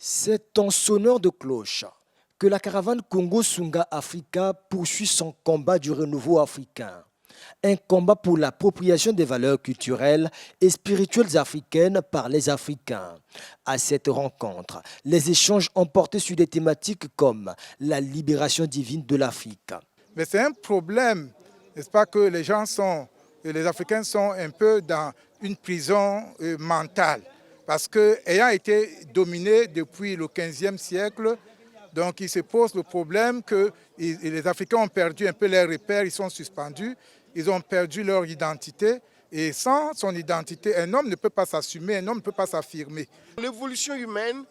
C'est en sonneur de cloche que la caravane Congo-Sunga Africa poursuit son combat du renouveau africain. Un combat pour l'appropriation des valeurs culturelles et spirituelles africaines par les Africains. À cette rencontre, les échanges ont porté sur des thématiques comme la libération divine de l'Afrique. Mais c'est un problème, n'est-ce pas, que les Africains sont un peu dans une prison mentale. Parce qu'ayant été dominés depuis le 15e siècle, donc il se pose le problème que les Africains ont perdu un peu leurs repères, ils sont suspendus, ils ont perdu leur identité. Et sans son identité, un homme ne peut pas s'assumer, un homme ne peut pas s'affirmer. L'évolution humaine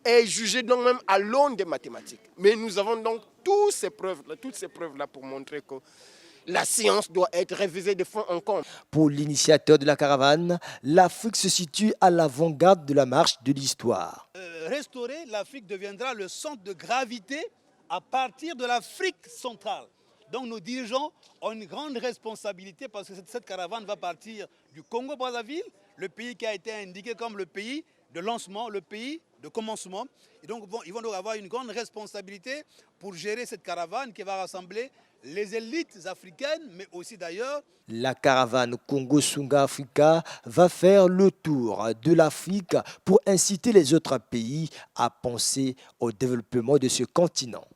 est jugée donc même à l'aune des mathématiques. Mais nous avons donc toutes ces preuves-là pour montrer que la science doit être révisée de fond en comble. Pour l'initiateur de la caravane, l'Afrique se situe à l'avant-garde de la marche de l'histoire. Restaurer, l'Afrique deviendra le centre de gravité à partir de l'Afrique centrale. Donc nos dirigeants ont une grande responsabilité parce que cette caravane va partir du Congo-Brazzaville, le pays qui a été indiqué comme le pays de lancement, le pays de commencement. Et donc ils vont donc avoir une grande responsabilité pour gérer cette caravane qui va rassembler les élites africaines, mais aussi d'ailleurs. La caravane Congo-Sunga Africa va faire le tour de l'Afrique pour inciter les autres pays à penser au développement de ce continent.